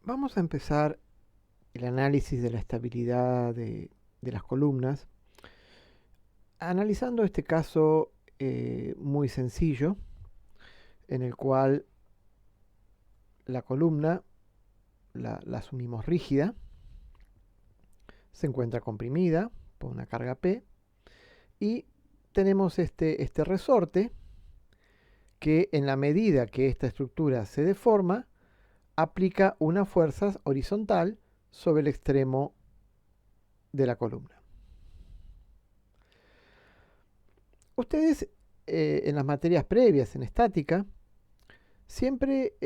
Vamos a empezar el análisis de la estabilidad de las columnas, analizando este caso muy sencillo, en el cual la columna la asumimos rígida, se encuentra comprimida por una carga P, y tenemos este resorte que, en la medida que esta estructura se deforma, aplica una fuerza horizontal sobre el extremo de la columna. Ustedes, en las materias previas en estática, siempre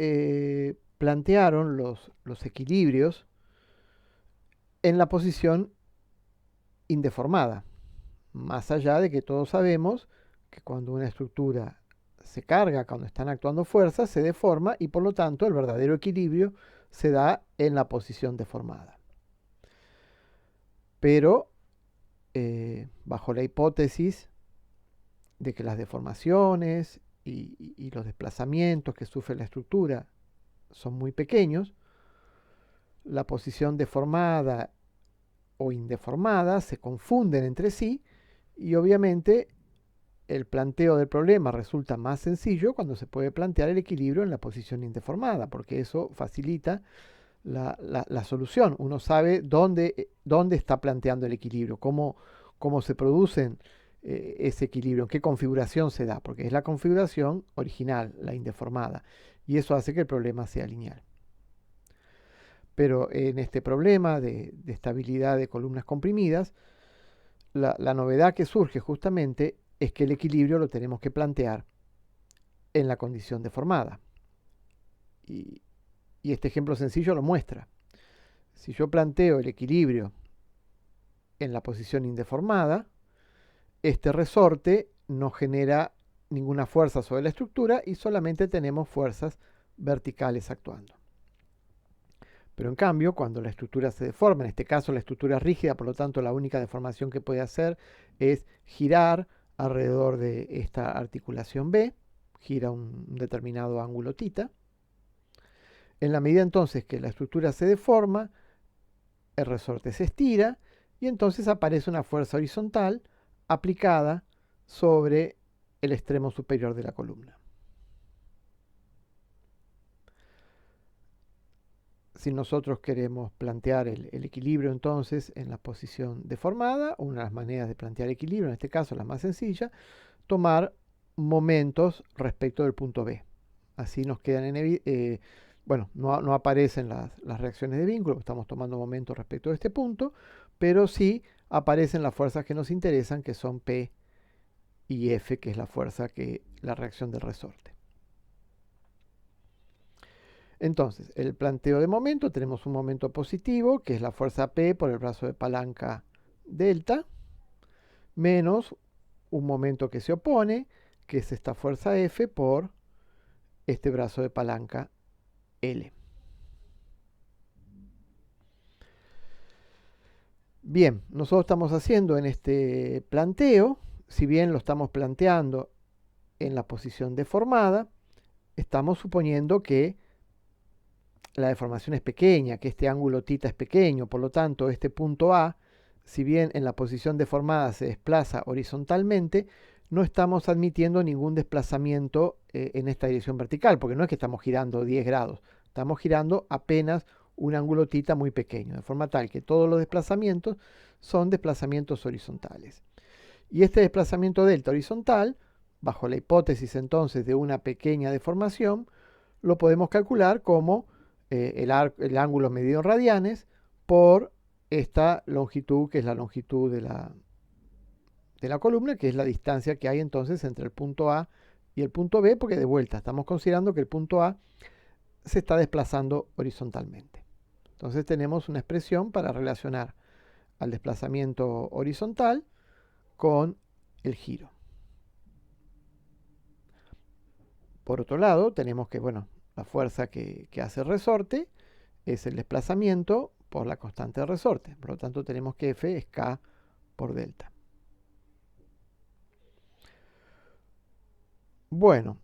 plantearon los equilibrios en la posición indeformada, más allá de que todos sabemos que cuando una estructura se carga, cuando están actuando fuerzas, se deforma y por lo tanto el verdadero equilibrio se da en la posición deformada. Pero bajo la hipótesis de que las deformaciones y los desplazamientos que sufre la estructura son muy pequeños, la posición deformada o indeformada se confunden entre sí y obviamente el planteo del problema resulta más sencillo cuando se puede plantear el equilibrio en la posición indeformada, porque eso facilita la solución. Uno sabe dónde está planteando el equilibrio, cómo se producen ese equilibrio, en qué configuración se da, porque es la configuración original, la indeformada, y eso hace que el problema sea lineal. Pero en este problema de estabilidad de columnas comprimidas, la novedad que surge justamente es que el equilibrio lo tenemos que plantear en la condición deformada. Y este ejemplo sencillo lo muestra. Si yo planteo el equilibrio en la posición indeformada, este resorte no genera ninguna fuerza sobre la estructura y solamente tenemos fuerzas verticales actuando. Pero en cambio, cuando la estructura se deforma, en este caso la estructura es rígida, por lo tanto la única deformación que puede hacer es girar alrededor de esta articulación B, gira un determinado ángulo θ. En la medida entonces que la estructura se deforma, el resorte se estira y entonces aparece una fuerza horizontal aplicada sobre el extremo superior de la columna. Si nosotros queremos plantear el equilibrio entonces en la posición deformada, una de las maneras de plantear equilibrio, en este caso la más sencilla, tomar momentos respecto del punto B. Así nos quedan bueno, no aparecen las reacciones de vínculo, estamos tomando momentos respecto de este punto, pero sí aparecen las fuerzas que nos interesan, que son P y F, que es la reacción del resorte. Entonces, el planteo de momento, tenemos un momento positivo, que es la fuerza P por el brazo de palanca delta, menos un momento que se opone, que es esta fuerza F por este brazo de palanca L. Bien, nosotros estamos haciendo en este planteo, si bien lo estamos planteando en la posición deformada, estamos suponiendo que la deformación es pequeña, que este ángulo θ es pequeño, por lo tanto este punto A, si bien en la posición deformada se desplaza horizontalmente, no estamos admitiendo ningún desplazamiento en esta dirección vertical, porque no es que estamos girando 10 grados, estamos girando apenas un ángulo θ muy pequeño, de forma tal que todos los desplazamientos son desplazamientos horizontales. Y este desplazamiento delta horizontal, bajo la hipótesis entonces de una pequeña deformación, lo podemos calcular como el ángulo medido en radianes por esta longitud, que es la longitud de la columna, que es la distancia que hay entonces entre el punto A y el punto B, porque de vuelta estamos considerando que el punto A se está desplazando horizontalmente. Entonces tenemos una expresión para relacionar al desplazamiento horizontal con el giro. Por otro lado, tenemos que, bueno, la fuerza que hace el resorte es el desplazamiento por la constante de resorte. Por lo tanto, tenemos que F es K por delta. Bueno,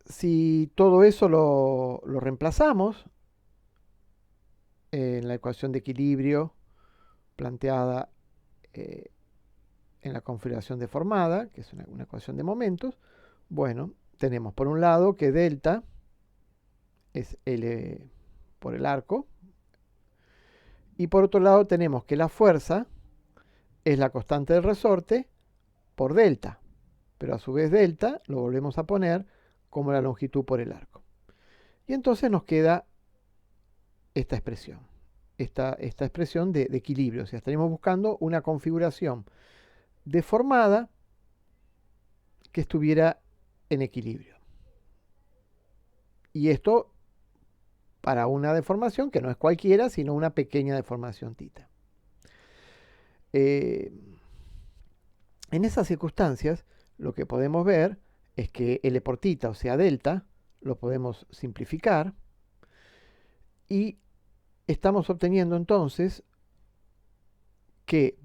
si todo eso lo reemplazamos en la ecuación de equilibrio planteada en la configuración deformada, que es una ecuación de momentos, bueno, tenemos por un lado que delta es L por el arco, y por otro lado tenemos que la fuerza es la constante del resorte por delta, pero a su vez delta lo volvemos a poner como la longitud por el arco. Y entonces nos queda esta expresión, esta expresión de equilibrio. O sea, estaríamos buscando una configuración deformada que estuviera en equilibrio. Y esto para una deformación que no es cualquiera, sino una pequeña deformación θ. En esas circunstancias, lo que podemos ver es que L por θ, o sea, delta, lo podemos simplificar y estamos obteniendo entonces que,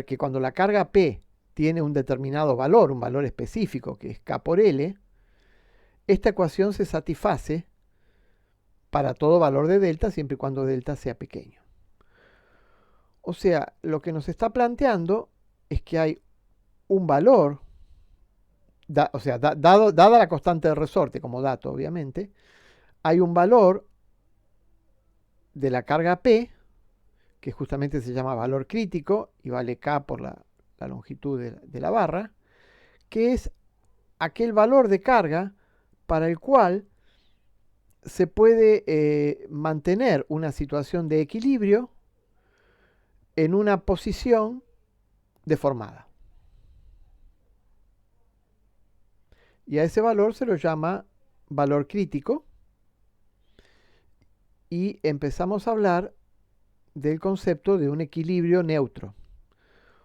que cuando la carga P tiene un determinado valor, un valor específico que es K por L, esta ecuación se satisface para todo valor de delta siempre y cuando delta sea pequeño. O sea, lo que nos está planteando es que hay un valor, dada la constante de resorte como dato, obviamente, hay un valor de la carga P, que justamente se llama valor crítico y vale K por la longitud de la barra, que es aquel valor de carga para el cual se puede mantener una situación de equilibrio en una posición deformada. Y a ese valor se lo llama valor crítico y empezamos a hablar del concepto de un equilibrio neutro.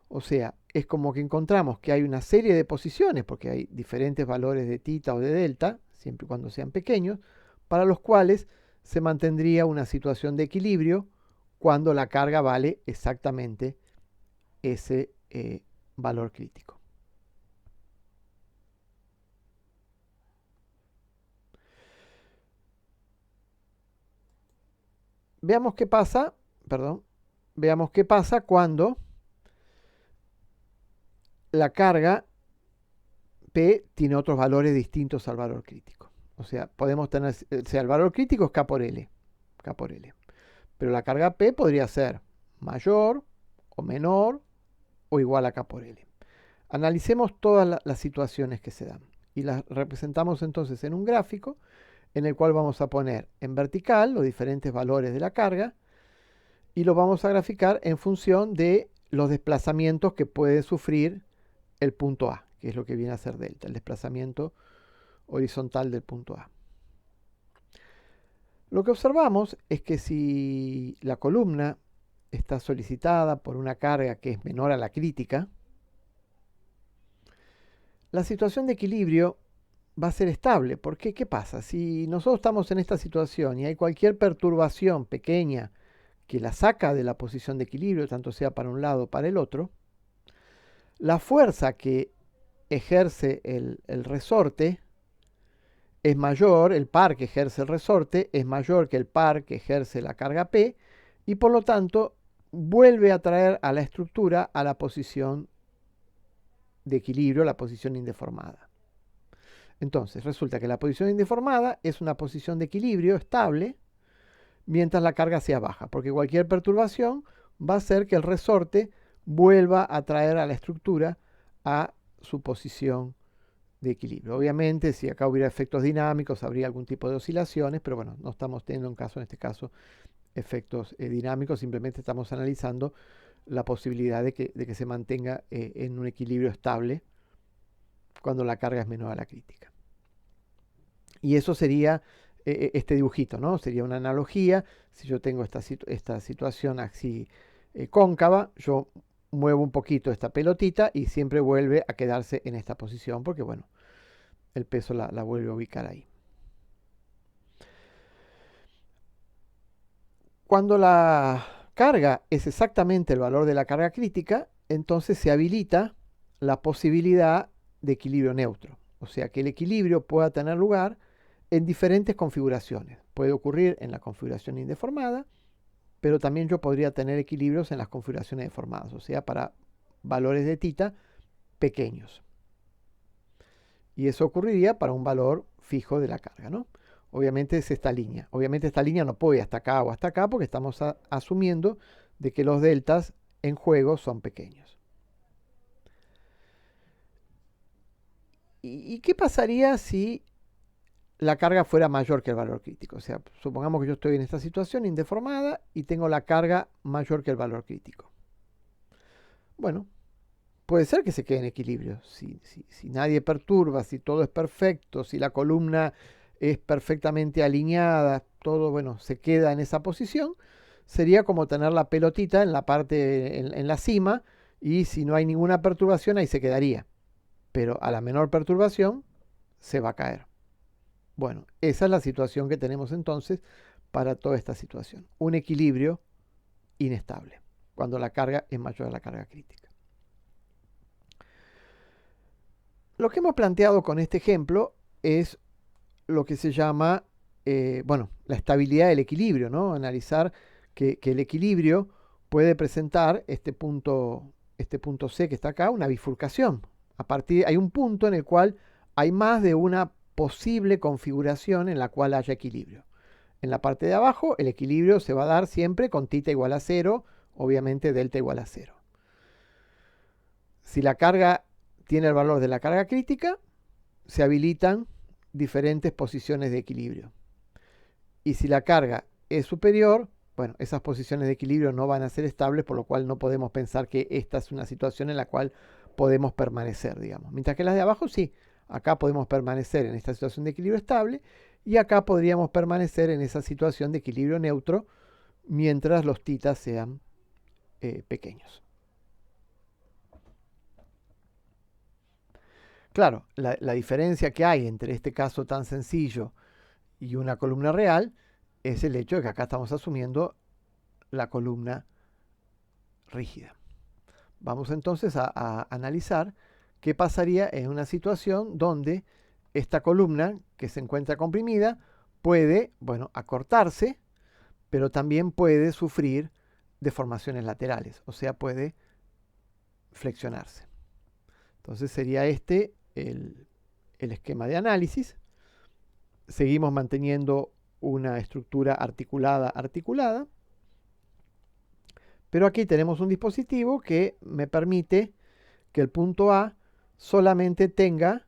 O sea, es como que encontramos que hay una serie de posiciones, porque hay diferentes valores de θ o de delta, siempre y cuando sean pequeños, para los cuales se mantendría una situación de equilibrio cuando la carga vale exactamente ese valor crítico. Veamos qué pasa, veamos qué pasa cuando la carga P tiene otros valores distintos al valor crítico. O sea, podemos tener, el valor crítico es K por L, pero la carga P podría ser mayor o menor o igual a K por L. Analicemos todas las situaciones que se dan y las representamos entonces en un gráfico en el cual vamos a poner en vertical los diferentes valores de la carga y lo vamos a graficar en función de los desplazamientos que puede sufrir el punto A, que es lo que viene a ser delta, el desplazamiento horizontal del punto A. Lo que observamos es que si la columna está solicitada por una carga que es menor a la crítica, la situación de equilibrio va a ser estable. ¿Por qué? ¿Qué pasa? Si nosotros estamos en esta situación y hay cualquier perturbación pequeña que la saca de la posición de equilibrio, tanto sea para un lado o para el otro, la fuerza que ejerce el resorte es mayor, el par que ejerce el resorte es mayor que el par que ejerce la carga P y por lo tanto vuelve a traer a la estructura a la posición de equilibrio, la posición indeformada. Entonces resulta que la posición indeformada es una posición de equilibrio estable mientras la carga sea baja, porque cualquier perturbación va a hacer que el resorte vuelva a traer a la estructura a su posición de equilibrio. Obviamente, si acá hubiera efectos dinámicos, habría algún tipo de oscilaciones, pero bueno, no estamos teniendo en este caso, efectos dinámicos, simplemente estamos analizando la posibilidad de que se mantenga en un equilibrio estable cuando la carga es menor a la crítica. Y eso sería este dibujito, ¿no? Sería una analogía. Si yo tengo esta situación así cóncava, yo muevo un poquito esta pelotita y siempre vuelve a quedarse en esta posición porque, bueno, el peso la vuelve a ubicar ahí. Cuando la carga es exactamente el valor de la carga crítica, entonces se habilita la posibilidad de equilibrio neutro. O sea, que el equilibrio pueda tener lugar en diferentes configuraciones. Puede ocurrir en la configuración indeformada, pero también yo podría tener equilibrios en las configuraciones deformadas, o sea, para valores de θ pequeños. Y eso ocurriría para un valor fijo de la carga, ¿no? Obviamente es esta línea. Obviamente esta línea no puede ir hasta acá o hasta acá porque estamos asumiendo de que los deltas en juego son pequeños. ¿Y qué pasaría si la carga fuera mayor que el valor crítico? O sea, supongamos que yo estoy en esta situación indeformada y tengo la carga mayor que el valor crítico. Bueno, puede ser que se quede en equilibrio. Si nadie perturba, si todo es perfecto, si la columna es perfectamente alineada, todo, bueno, se queda en esa posición, sería como tener la pelotita en la parte, en la cima, y si no hay ninguna perturbación, ahí se quedaría. Pero a la menor perturbación, se va a caer. Bueno, esa es la situación que tenemos entonces para toda esta situación. Un equilibrio inestable, cuando la carga es mayor a la carga crítica. Lo que hemos planteado con este ejemplo es lo que se llama, bueno, la estabilidad del equilibrio, ¿no? Analizar que el equilibrio puede presentar este punto C que está acá, una bifurcación. Hay un punto en el cual hay más de una posible configuración en la cual haya equilibrio. En la parte de abajo, el equilibrio se va a dar siempre con θ igual a 0, obviamente delta igual a 0. Si la carga tiene el valor de la carga crítica, se habilitan diferentes posiciones de equilibrio. Y si la carga es superior, bueno, esas posiciones de equilibrio no van a ser estables, por lo cual no podemos pensar que esta es una situación en la cual podemos permanecer, digamos. Mientras que las de abajo sí, acá podemos permanecer en esta situación de equilibrio estable y acá podríamos permanecer en esa situación de equilibrio neutro mientras los θ sean pequeños. Claro, la diferencia que hay entre este caso tan sencillo y una columna real es el hecho de que acá estamos asumiendo la columna rígida. Vamos entonces a analizar qué pasaría en una situación donde esta columna que se encuentra comprimida puede, bueno, acortarse, pero también puede sufrir deformaciones laterales, o sea, puede flexionarse. Entonces sería este el esquema de análisis. Seguimos manteniendo una estructura articulada, pero aquí tenemos un dispositivo que me permite que el punto A solamente tenga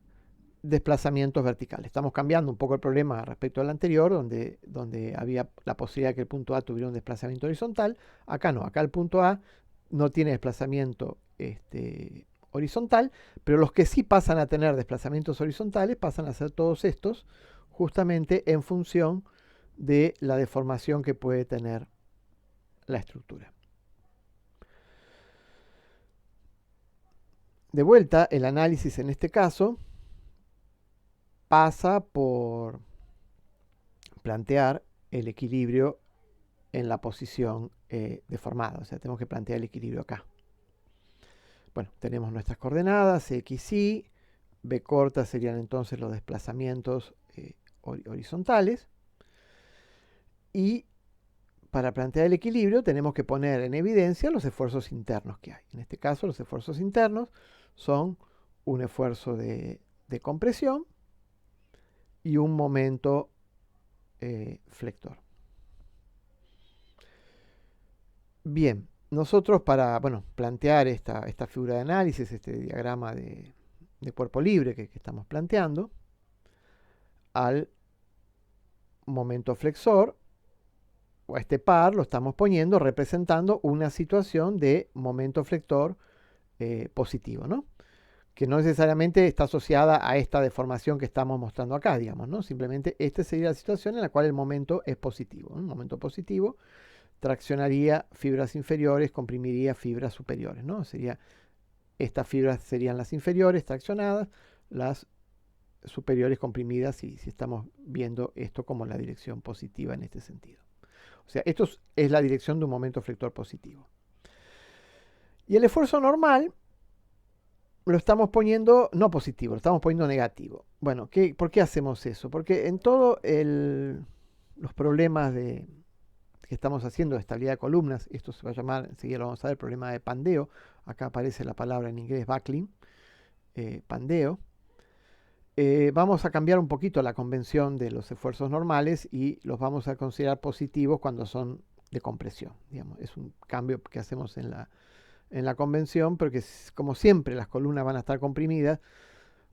desplazamientos verticales. Estamos cambiando un poco el problema respecto al anterior, donde había la posibilidad de que el punto A tuviera un desplazamiento horizontal. Acá no, acá el punto A no tiene desplazamiento horizontal, pero los que sí pasan a tener desplazamientos horizontales pasan a ser todos estos, justamente en función de la deformación que puede tener la estructura. De vuelta, el análisis en este caso pasa por plantear el equilibrio en la posición deformada, o sea, tenemos que plantear el equilibrio acá. Bueno, tenemos nuestras coordenadas, X, Y, B corta serían entonces los desplazamientos horizontales. Y para plantear el equilibrio tenemos que poner en evidencia los esfuerzos internos que hay. En este caso, los esfuerzos internos son un esfuerzo de compresión y un momento flector. Bien, nosotros para plantear esta figura de análisis, este diagrama de cuerpo libre que estamos planteando, al momento flexor, o a este par, lo estamos poniendo representando una situación de momento flector positivo, ¿no? Que no necesariamente está asociada a esta deformación que estamos mostrando acá, digamos, ¿no? Simplemente esta sería la situación en la cual el momento es positivo, ¿no? Un momento positivo traccionaría fibras inferiores, comprimiría fibras superiores, ¿no? Estas fibras serían las inferiores traccionadas, las superiores comprimidas, si estamos viendo esto como la dirección positiva en este sentido. O sea, esto es la dirección de un momento flector positivo. Y el esfuerzo normal lo estamos poniendo no positivo, lo estamos poniendo negativo. Bueno, ¿por qué hacemos eso? Porque en todos los problemas de que estamos haciendo de estabilidad de columnas, esto se va a llamar, enseguida lo vamos a ver, problema de pandeo. Acá aparece la palabra en inglés buckling, pandeo. Vamos a cambiar un poquito la convención de los esfuerzos normales y los vamos a considerar positivos cuando son de compresión. Digamos, es un cambio que hacemos en la convención, pero que como siempre las columnas van a estar comprimidas,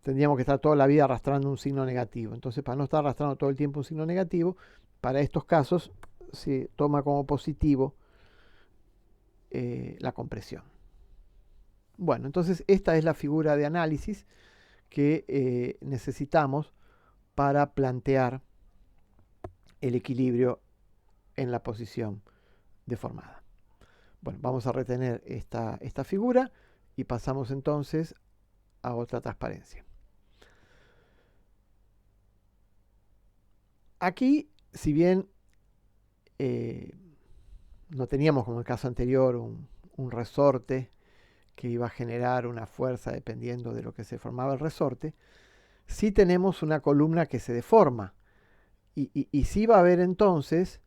tendríamos que estar toda la vida arrastrando un signo negativo. Entonces, para no estar arrastrando todo el tiempo un signo negativo, para estos casos se toma como positivo la compresión. Bueno, entonces esta es la figura de análisis que necesitamos para plantear el equilibrio en la posición deformada. Bueno, vamos a retener esta figura y pasamos entonces a otra transparencia. Aquí, si bien no teníamos, como en el caso anterior, un resorte que iba a generar una fuerza dependiendo de lo que se formaba el resorte, sí tenemos una columna que se deforma y sí va a haber entonces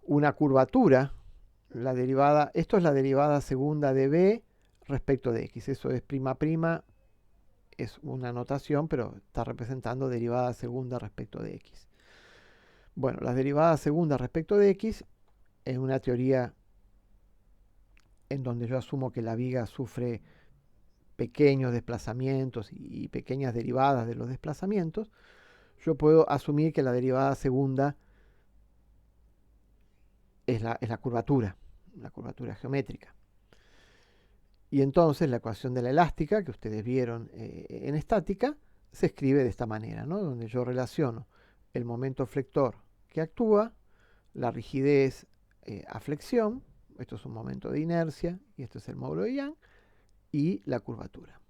una curvatura, la derivada, esto es la derivada segunda de b respecto de x, eso es prima prima, es una notación, pero está representando derivada segunda respecto de x. Bueno, las derivadas segundas respecto de x es una teoría en donde yo asumo que la viga sufre pequeños desplazamientos y pequeñas derivadas de los desplazamientos. Yo puedo asumir que la derivada segunda es la curvatura geométrica. Y entonces la ecuación de la elástica, que ustedes vieron en estática, se escribe de esta manera, ¿no? Donde yo relaciono el momento flector que actúa, la rigidez a flexión, esto es un momento de inercia, y esto es el módulo de Young, y la curvatura.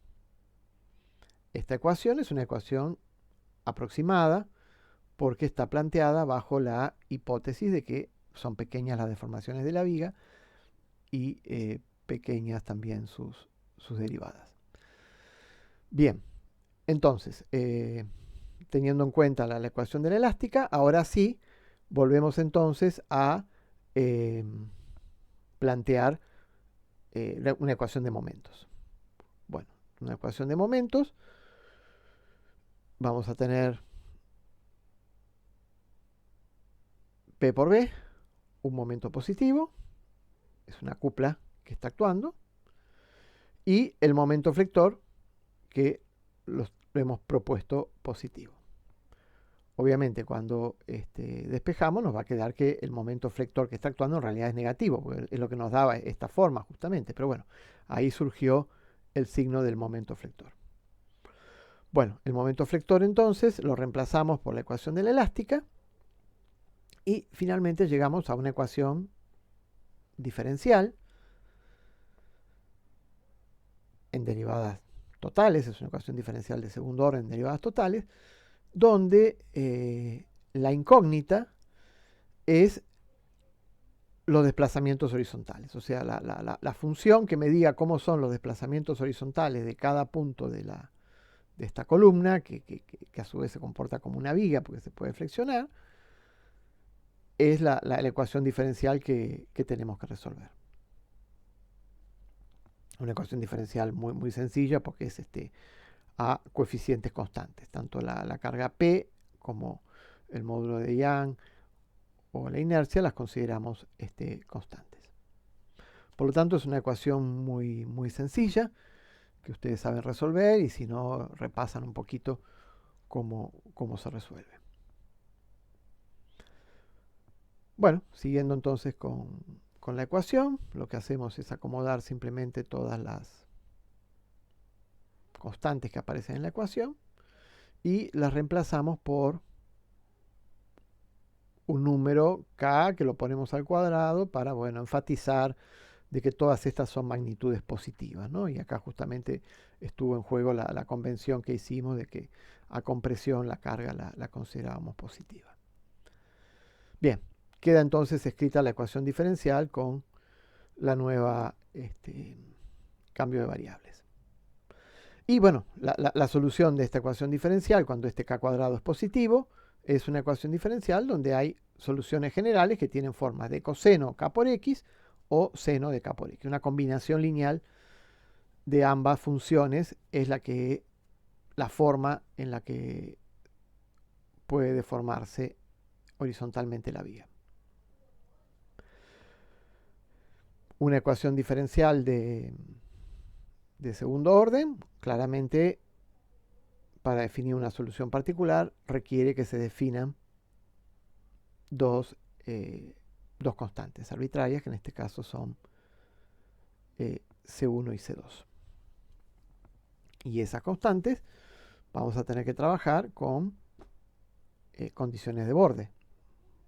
Esta ecuación es una ecuación aproximada porque está planteada bajo la hipótesis de que son pequeñas las deformaciones de la viga y pequeñas también sus derivadas. Bien, entonces, teniendo en cuenta la ecuación de la elástica, ahora sí volvemos entonces a plantear una ecuación de momentos. Bueno, una ecuación de momentos, vamos a tener P por B, un momento positivo, es una cupla que está actuando, y el momento flector que lo hemos propuesto positivo. Obviamente cuando despejamos nos va a quedar que el momento flector que está actuando en realidad es negativo, porque es lo que nos daba esta forma justamente, pero bueno, ahí surgió el signo del momento flector. Bueno, el momento flector entonces lo reemplazamos por la ecuación de la elástica y finalmente llegamos a una ecuación diferencial en derivadas totales, es una ecuación diferencial de segundo orden en derivadas totales, donde la incógnita es los desplazamientos horizontales, o sea, la función que me diga cómo son los desplazamientos horizontales de cada punto de esta columna, que a su vez se comporta como una viga porque se puede flexionar, es la ecuación diferencial que tenemos que resolver. Una ecuación diferencial muy, muy sencilla porque es a coeficientes constantes, tanto la carga P como el módulo de Young o la inercia las consideramos constantes. Por lo tanto, es una ecuación muy, muy sencilla que ustedes saben resolver y si no, repasan un poquito cómo se resuelve. Bueno, siguiendo entonces con la ecuación, lo que hacemos es acomodar simplemente todas las constantes que aparecen en la ecuación y las reemplazamos por un número k que lo ponemos al cuadrado para, bueno, enfatizar de que todas estas son magnitudes positivas, ¿no? Y acá justamente estuvo en juego la convención que hicimos de que a compresión la carga la considerábamos positiva. Bien, queda entonces escrita la ecuación diferencial con la nueva cambio de variables. Y bueno, la solución de esta ecuación diferencial, cuando este k cuadrado es positivo, es una ecuación diferencial donde hay soluciones generales que tienen formas de coseno k por x o seno de k por x. Una combinación lineal de ambas funciones es la forma en la que puede deformarse horizontalmente la vía. Una ecuación diferencial de segundo orden, claramente, para definir una solución particular, requiere que se definan dos constantes arbitrarias, que en este caso son C1 y C2. Y esas constantes vamos a tener que trabajar con condiciones de borde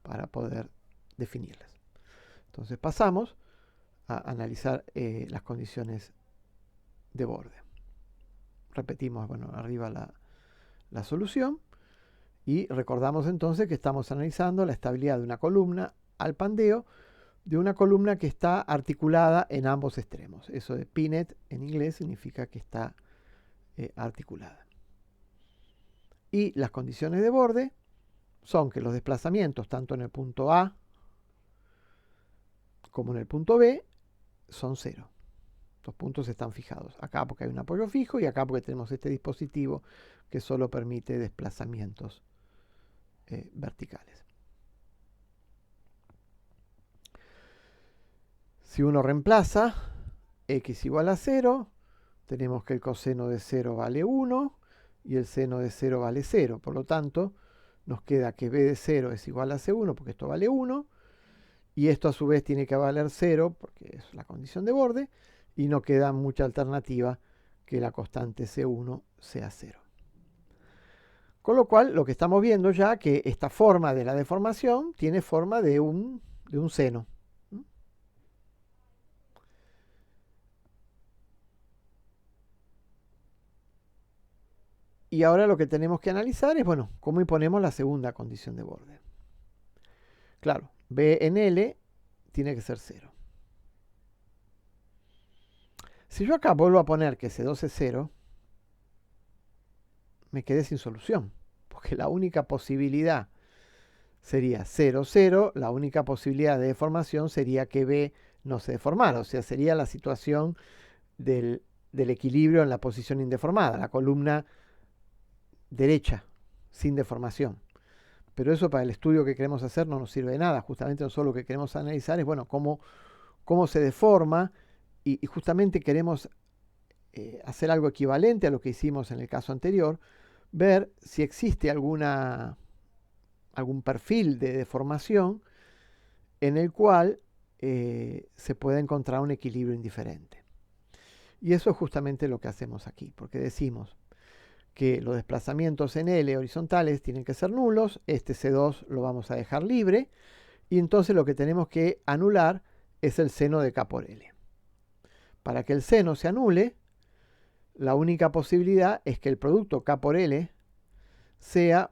para poder definirlas. Entonces pasamos a analizar las condiciones de borde. Repetimos, bueno, arriba la solución y recordamos entonces que estamos analizando la estabilidad de una columna al pandeo de una columna que está articulada en ambos extremos. Eso de pinet en inglés significa que está articulada. Y las condiciones de borde son que los desplazamientos tanto en el punto A como en el punto B son cero. Los puntos están fijados. Acá porque hay un apoyo fijo y acá porque tenemos este dispositivo que solo permite desplazamientos verticales. Si uno reemplaza x igual a 0, tenemos que el coseno de 0 vale 1 y el seno de 0 vale 0. Por lo tanto, nos queda que b de 0 es igual a C1 porque esto vale 1 y esto a su vez tiene que valer 0 porque es la condición de borde y no queda mucha alternativa que la constante C1 sea 0. Con lo cual, lo que estamos viendo ya que esta forma de la deformación tiene forma de un seno. Y ahora lo que tenemos que analizar es, bueno, cómo imponemos la segunda condición de borde. Claro, B en L tiene que ser 0. Si yo acá vuelvo a poner que C2 es 0, me quedé sin solución, porque la única posibilidad sería 0, 0, la única posibilidad de deformación sería que B no se deformara, o sea, sería la situación del equilibrio en la posición indeformada, la columna derecha, sin deformación. Pero eso para el estudio que queremos hacer no nos sirve de nada, justamente nosotros lo que queremos analizar es, bueno, cómo se deforma y justamente queremos hacer algo equivalente a lo que hicimos en el caso anterior, ver si existe algún perfil de deformación en el cual se puede encontrar un equilibrio indiferente. Y eso es justamente lo que hacemos aquí, porque decimos que los desplazamientos en L horizontales tienen que ser nulos, este C2 lo vamos a dejar libre, y entonces lo que tenemos que anular es el seno de K por L. Para que el seno se anule, la única posibilidad es que el producto K por L sea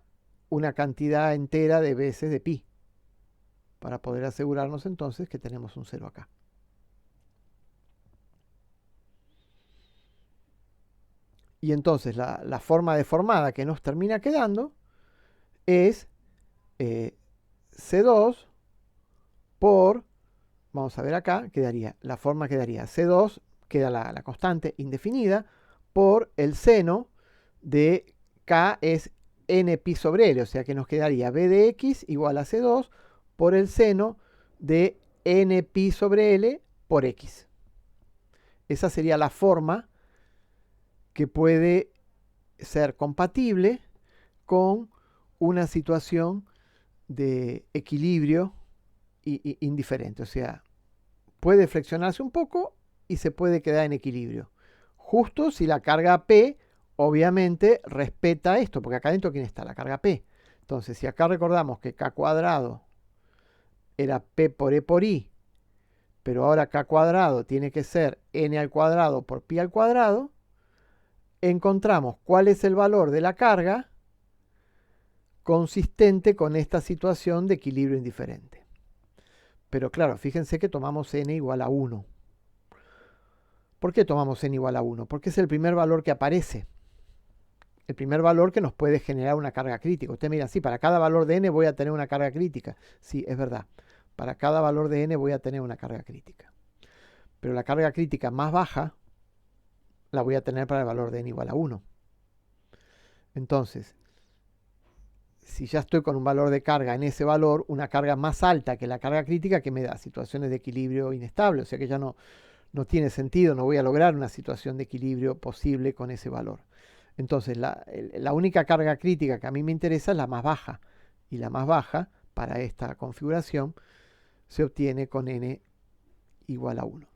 una cantidad entera de veces de pi, para poder asegurarnos entonces que tenemos un 0 acá. Y entonces la forma deformada que nos termina quedando es C2 por, vamos a ver acá, la forma quedaría C2, queda la constante indefinida, por el seno de K es n pi sobre L, o sea que nos quedaría b de x igual a C2 por el seno de n pi sobre L por x. Esa sería la forma que puede ser compatible con una situación de equilibrio indiferente. O sea, puede flexionarse un poco y se puede quedar en equilibrio. Justo si la carga P obviamente respeta esto, porque acá adentro ¿quién está? La carga P. Entonces, si acá recordamos que K cuadrado era P por E por I, pero ahora K cuadrado tiene que ser N al cuadrado por pi al cuadrado, encontramos cuál es el valor de la carga consistente con esta situación de equilibrio indiferente. Pero claro, fíjense que tomamos n igual a 1. ¿Por qué tomamos n igual a 1? Porque es el primer valor que aparece. el primer valor que nos puede generar una carga crítica. Ustedes miran, sí, para cada valor de n voy a tener una carga crítica. Sí, es verdad. Para cada valor de n voy a tener una carga crítica. Pero la carga crítica más baja la voy a tener para el valor de n igual a 1. Entonces, si ya estoy con un valor de carga en ese valor, una carga más alta que la carga crítica que me da situaciones de equilibrio inestable, o sea que ya no tiene sentido, no voy a lograr una situación de equilibrio posible con ese valor. Entonces, la única carga crítica que a mí me interesa es la más baja, y la más baja para esta configuración se obtiene con n igual a 1.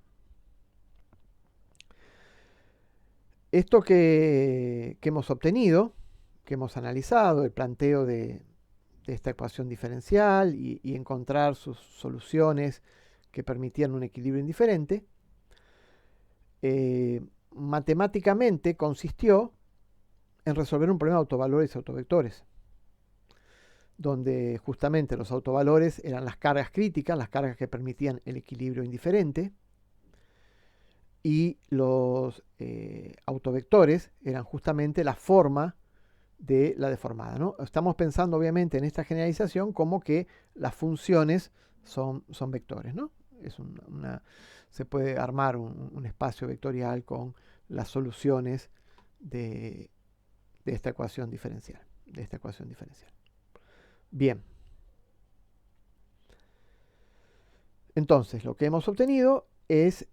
Esto que hemos obtenido, que hemos analizado, el planteo de esta ecuación diferencial y encontrar sus soluciones que permitían un equilibrio indiferente, matemáticamente consistió en resolver un problema de autovalores y autovectores, donde justamente los autovalores eran las cargas críticas, las cargas que permitían el equilibrio indiferente, y los autovectores eran justamente la forma de la deformada, ¿no? Estamos pensando obviamente en esta generalización como que las funciones son vectores, ¿no? Se puede armar un espacio vectorial con las soluciones de esta ecuación diferencial. Bien. Entonces, lo que hemos obtenido es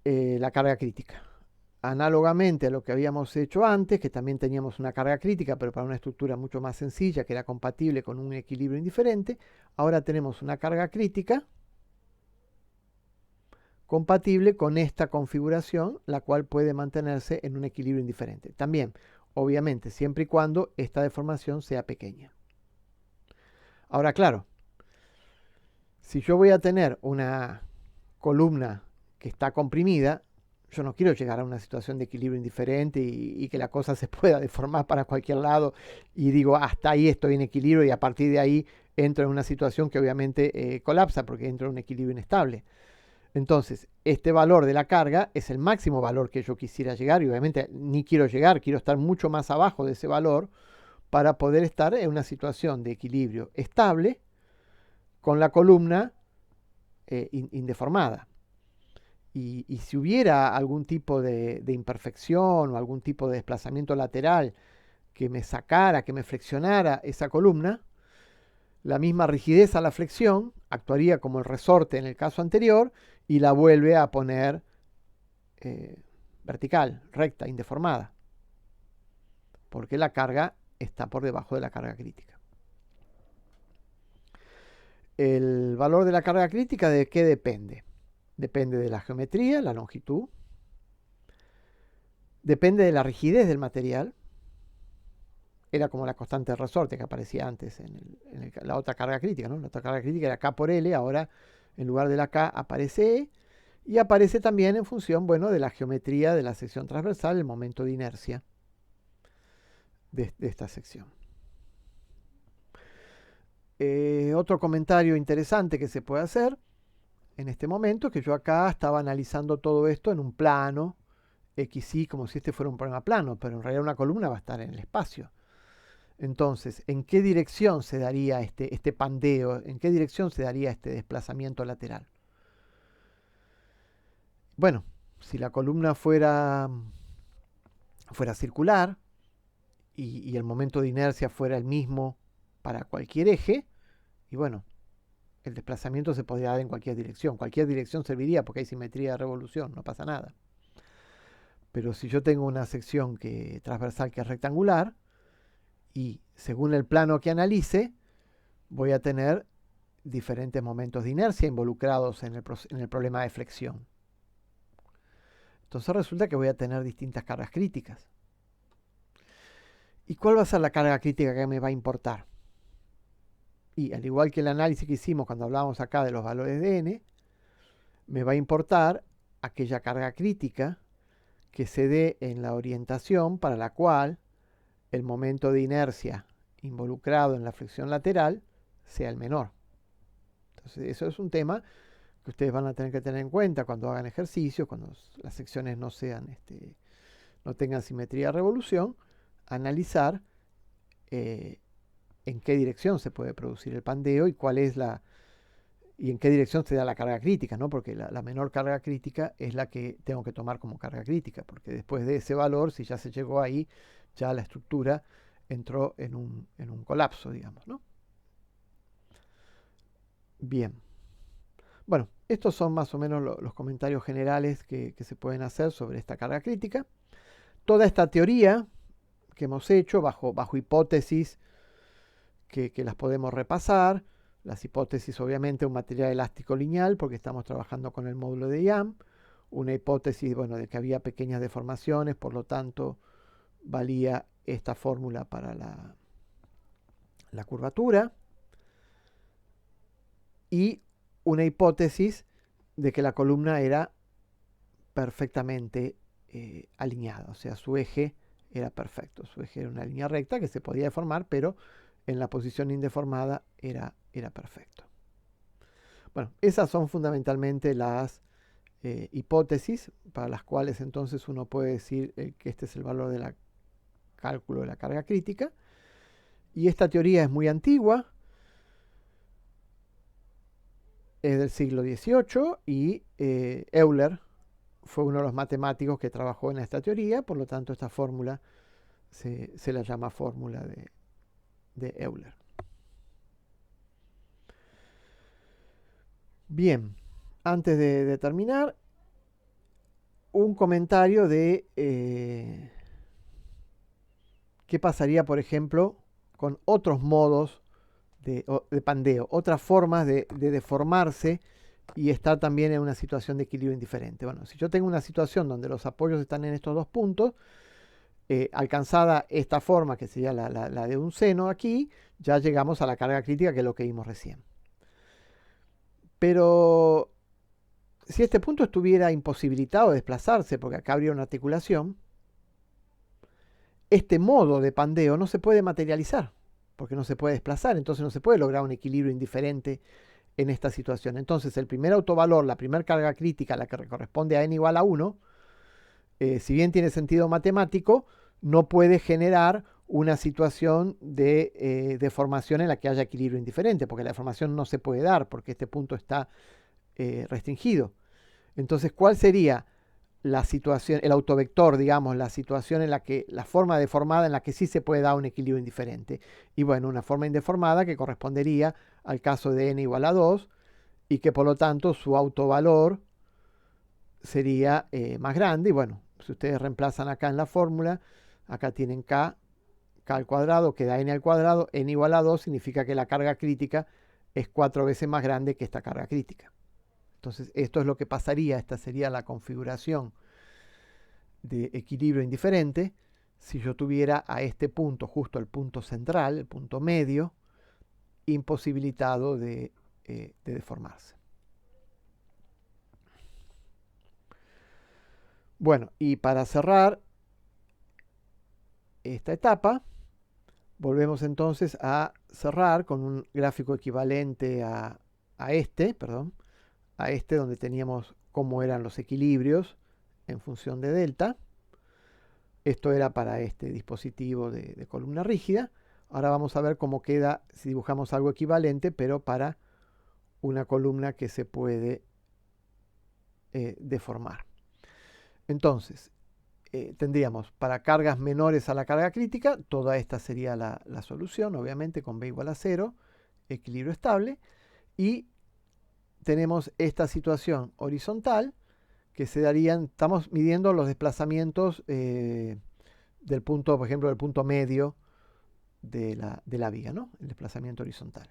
la carga crítica. Análogamente a lo que habíamos hecho antes, que también teníamos una carga crítica, pero para una estructura mucho más sencilla, que era compatible con un equilibrio indiferente, ahora tenemos una carga crítica compatible con esta configuración, la cual puede mantenerse en un equilibrio indiferente. También, obviamente, siempre y cuando esta deformación sea pequeña. Ahora, claro, si yo voy a tener una columna que está comprimida, yo no quiero llegar a una situación de equilibrio indiferente y que la cosa se pueda deformar para cualquier lado y digo, hasta ahí estoy en equilibrio y a partir de ahí entro en una situación que obviamente colapsa porque entro en un equilibrio inestable. Entonces, este valor de la carga es el máximo valor que yo quisiera llegar y obviamente ni quiero llegar, quiero estar mucho más abajo de ese valor para poder estar en una situación de equilibrio estable con la columna indeformada. Y si hubiera algún tipo de imperfección o algún tipo de desplazamiento lateral que me sacara, que me flexionara esa columna, la misma rigidez a la flexión actuaría como el resorte en el caso anterior y la vuelve a poner vertical, recta, indeformada, porque la carga está por debajo de la carga crítica. El valor de la carga crítica, ¿de qué depende? Depende de la geometría, la longitud, depende de la rigidez del material. Era como la constante de resorte que aparecía antes en la otra carga crítica, ¿no? La otra carga crítica era K por L, ahora en lugar de la K aparece E, y aparece también en función, bueno, de la geometría de la sección transversal, el momento de inercia de esta sección. Otro comentario interesante que se puede hacer en este momento es que yo acá estaba analizando todo esto en un plano XY como si este fuera un problema plano, pero en realidad una columna va a estar en el espacio. Entonces, ¿en qué dirección se daría este pandeo? ¿En qué dirección se daría este desplazamiento lateral? Bueno, si la columna fuera circular y el momento de inercia fuera el mismo para cualquier eje, y bueno, el desplazamiento se podría dar en cualquier dirección. Cualquier dirección serviría porque hay simetría de revolución, no pasa nada. Pero si yo tengo una sección transversal que es rectangular, y según el plano que analice, voy a tener diferentes momentos de inercia involucrados en el problema de flexión. Entonces resulta que voy a tener distintas cargas críticas. ¿Y cuál va a ser la carga crítica que me va a importar? Y al igual que el análisis que hicimos cuando hablábamos acá de los valores de n, me va a importar aquella carga crítica que se dé en la orientación para la cual el momento de inercia involucrado en la flexión lateral sea el menor. Entonces eso es un tema que ustedes van a tener que tener en cuenta cuando hagan ejercicios, cuando las secciones no tengan simetría de revolución, analizar en qué dirección se puede producir el pandeo y cuál es y en qué dirección se da la carga crítica, ¿no? Porque la menor carga crítica es la que tengo que tomar como carga crítica, porque después de ese valor, si ya se llegó ahí, ya la estructura entró en un colapso, digamos, ¿no? Bien. Bueno, estos son más o menos los comentarios generales que se pueden hacer sobre esta carga crítica. Toda esta teoría que hemos hecho bajo hipótesis que las podemos repasar. Las hipótesis, obviamente, un material elástico lineal, porque estamos trabajando con el módulo de Young. Una hipótesis, bueno, de que había pequeñas deformaciones, por lo tanto, valía esta fórmula para la curvatura. Y una hipótesis de que la columna era perfectamente alineada, o sea, su eje era perfecto, su eje era una línea recta que se podía deformar, pero en la posición indeformada era perfecto. Bueno, esas son fundamentalmente las hipótesis para las cuales entonces uno puede decir que este es el valor del cálculo de la carga crítica. Y esta teoría es muy antigua, es del siglo XVIII y Euler fue uno de los matemáticos que trabajó en esta teoría, por lo tanto esta fórmula se la llama fórmula de Euler. Bien, antes de terminar, un comentario de qué pasaría, por ejemplo, con otros modos de pandeo, otras formas de deformarse y estar también en una situación de equilibrio indiferente. Bueno, si yo tengo una situación donde los apoyos están en estos dos puntos, alcanzada esta forma, que sería la de un seno aquí, ya llegamos a la carga crítica, que es lo que vimos recién. Pero si este punto estuviera imposibilitado de desplazarse, porque acá habría una articulación, este modo de pandeo no se puede materializar, porque no se puede desplazar, entonces no se puede lograr un equilibrio indiferente en esta situación. Entonces el primer autovalor, la primera carga crítica, la que corresponde a n igual a 1, si bien tiene sentido matemático, no puede generar una situación de deformación en la que haya equilibrio indiferente, porque la deformación no se puede dar, porque este punto está restringido. Entonces, ¿cuál sería la situación, el autovector, digamos, la situación en la que, la forma deformada en la que sí se puede dar un equilibrio indiferente? Y bueno, una forma indeformada que correspondería al caso de n igual a 2 y que por lo tanto su autovalor sería más grande. Y bueno, si ustedes reemplazan acá en la fórmula, acá tienen k al cuadrado, queda n al cuadrado, n igual a 2 significa que la carga crítica es 4 veces más grande que esta carga crítica. Entonces esto es lo que pasaría, esta sería la configuración de equilibrio indiferente si yo tuviera a este punto, justo el punto central, el punto medio, imposibilitado de deformarse. Bueno, y para cerrar esta etapa, volvemos entonces a cerrar con un gráfico equivalente a este donde teníamos cómo eran los equilibrios en función de delta. Esto era para este dispositivo de columna rígida. Ahora vamos a ver cómo queda si dibujamos algo equivalente, pero para una columna que se puede deformar. Entonces, tendríamos para cargas menores a la carga crítica, toda esta sería la solución, obviamente con b igual a 0, equilibrio estable, y tenemos esta situación horizontal que se darían, estamos midiendo los desplazamientos del punto, por ejemplo, del punto medio de la viga, ¿no? El desplazamiento horizontal.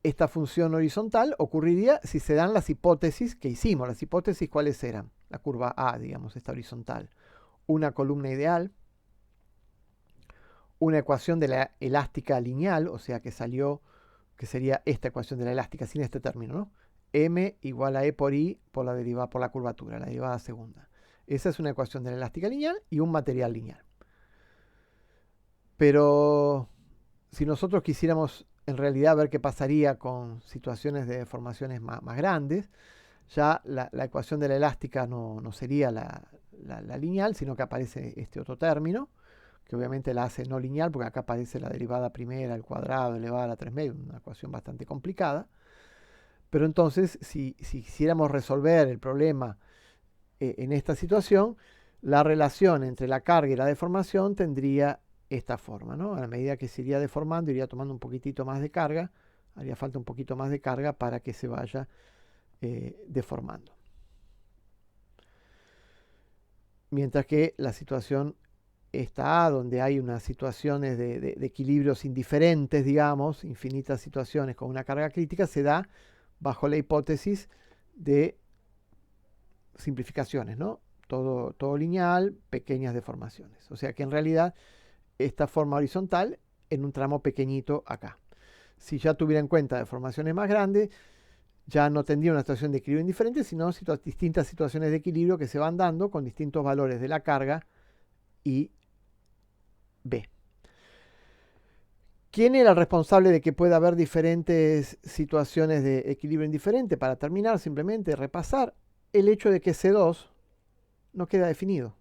Esta función horizontal ocurriría si se dan las hipótesis que hicimos. Las hipótesis, ¿cuáles eran? La curva A, digamos, esta horizontal. Una columna ideal, una ecuación de la elástica lineal, o sea que salió, que sería esta ecuación de la elástica sin este término, ¿no? M igual a E por I por la derivada, por la curvatura, la derivada segunda. Esa es una ecuación de la elástica lineal y un material lineal. Pero si nosotros quisiéramos en realidad ver qué pasaría con situaciones de deformaciones más grandes, ya la ecuación de la elástica no sería la la lineal, sino que aparece este otro término, que obviamente la hace no lineal, porque acá aparece la derivada primera al cuadrado elevada a la 3 medios, una ecuación bastante complicada. Pero entonces, si quisiéramos resolver el problema en esta situación, la relación entre la carga y la deformación tendría esta forma, ¿no? A la medida que se iría deformando, iría tomando un poquitito más de carga, haría falta un poquito más de carga para que se vaya deformando. Mientras que la situación está A, donde hay unas situaciones de equilibrios indiferentes, digamos, infinitas situaciones con una carga crítica, se da bajo la hipótesis de simplificaciones, ¿no? Todo lineal, pequeñas deformaciones. O sea que en realidad esta forma horizontal en un tramo pequeñito acá. Si ya tuviera en cuenta deformaciones más grandes, ya no tendría una situación de equilibrio indiferente, sino distintas situaciones de equilibrio que se van dando con distintos valores de la carga y B. ¿Quién era el responsable de que pueda haber diferentes situaciones de equilibrio indiferente? Para terminar, simplemente repasar el hecho de que C2 no queda definido.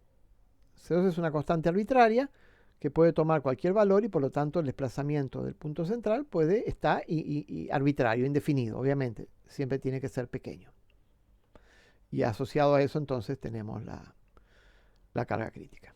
C2 es una constante arbitraria que puede tomar cualquier valor y por lo tanto el desplazamiento del punto central puede estar arbitrario, indefinido, obviamente. Siempre tiene que ser pequeño. Y asociado a eso entonces tenemos la carga crítica.